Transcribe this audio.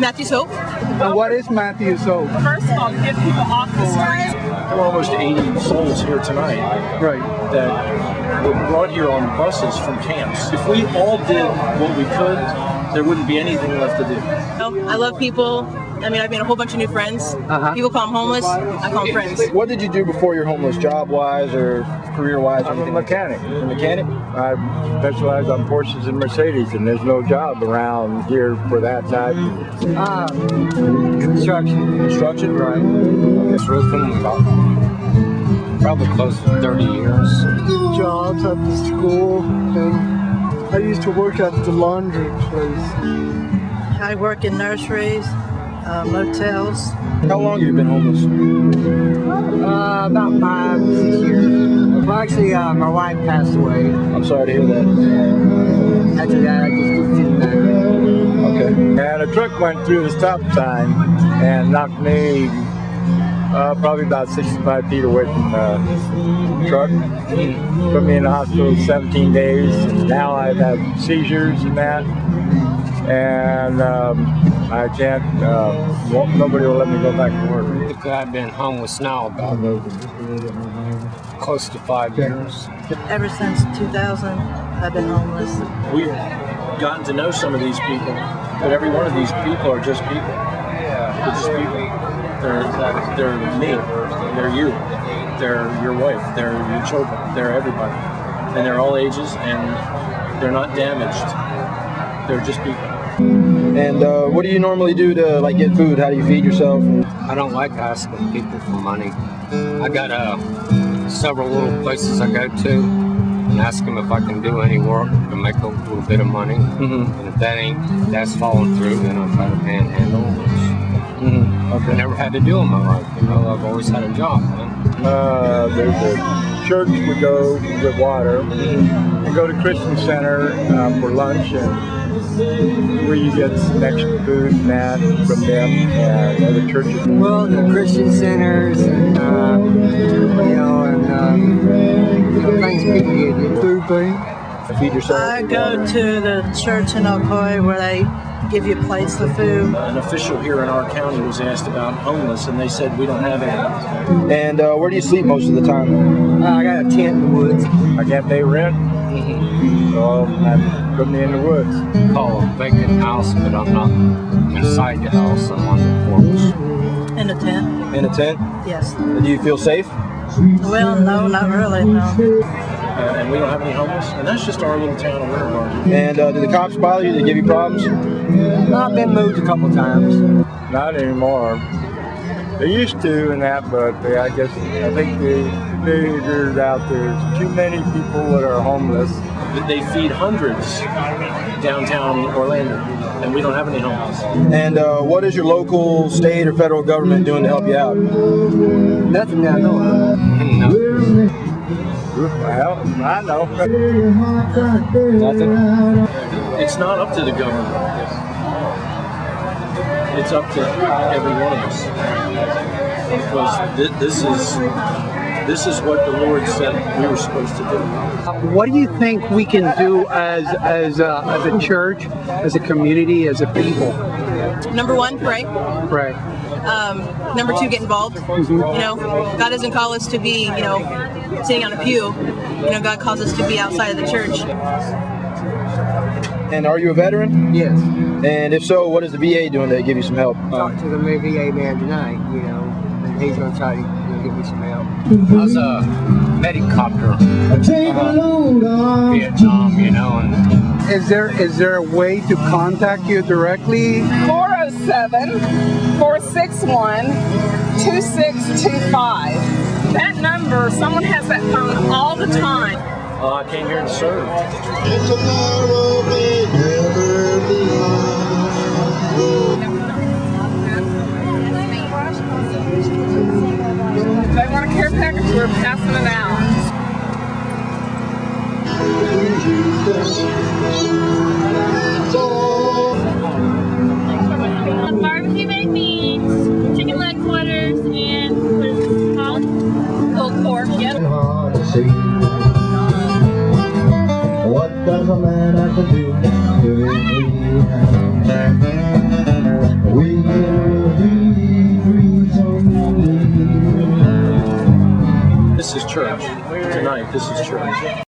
Matthew's Hope. And what is Matthew's Hope? First of all, to get people off the street. There were almost 80 souls here tonight Right. that were brought here on buses from camps. If we all did what we could, there wouldn't be anything left to do. I love people. I mean, I've made a whole bunch of new friends. People call them homeless. I call them friends. What did you do before you're homeless, job-wise or career-wise? I'm a mechanic. A mechanic? I specialize on Porsches and Mercedes, and there's no job around here for that type. Construction. Construction? Right. It's roofing about probably close to 30 years. Jobs at the school, and I used to work at the laundry place. I work in nurseries, motels. How long have you been homeless? About 5, 6 years. Well, actually, my wife passed away. I'm sorry to hear that. After that, I just didn't matter. Okay. And a truck went through the stop sign and knocked me probably about 65 feet away from the truck. Put me in the hospital 17 days. And now I have seizures and that. And I can't, nobody will let me go back to work. I've been homeless now about close to 5 years. Ever since 2000, I've been homeless. We've gotten to know some of these people, but every one of these people are just people. They're just people. They're me. They're you. They're your wife. They're your children. They're everybody. And they're all ages, and they're not damaged. They're just people. And what do you normally do to like get food? How do you feed yourself? I don't like asking people for money. I got several little places I go to and ask them if I can do any work to make a little bit of money. And if that's falling through, then I'll try to panhandle. Okay. I never had to do in my life. You know, I've always had a job. There's a church we go to get water. We go to Christian Center for lunch, and where you get some extra food and that from them and other churches. Well, the Christian centers and, things people give you. Food bank. Feed yourself? I go to the church in Ocoee where they give you plates of food. An official here in our county was asked about homeless, and they said we don't have any. And where do you sleep most of the time? I got a tent in the woods. I can't pay rent, so I'm putting me in the woods. Call a vacant house, but I'm not inside the house. I'm on the porch. In a tent. In a tent? Yes. Do you feel safe? Well, no, not really, no. And we don't have any homeless, and that's just our little town of Winter. And do the cops bother you? Do they give you problems? I've been moved a couple times. Not anymore. They used to and that, but I think they figured out there's too many people that are homeless. They feed hundreds downtown Orlando, and we don't have any homeless. And what is your local, state, or federal government doing to help you out? Nothing that I know of. Well, I know. Nothing? It's not up to the government. It's up to every one of us. Because this is what the Lord said we were supposed to do. What do you think we can do as a church, as a community, as a people? Number one, pray. Right. Number two, get involved. You know, God doesn't call us to be, sitting on a pew. God calls us to be outside of the church. And are you a veteran? Yes. And if so, what is the VA doing to give you some help? Talk to the VA man tonight, and he's going to try to give me some help. I was a medicopter Vietnam, and Is there a way to contact you directly? 407-461-2625. That number, someone has that phone all the time. I came here to serve. If they want a care package, we're passing it out. Barbecue baked beans, chicken leg quarters, and what is it called? Pulled pork, yep. There's a man I can do we will be free someday. This is church. Tonight, this is church.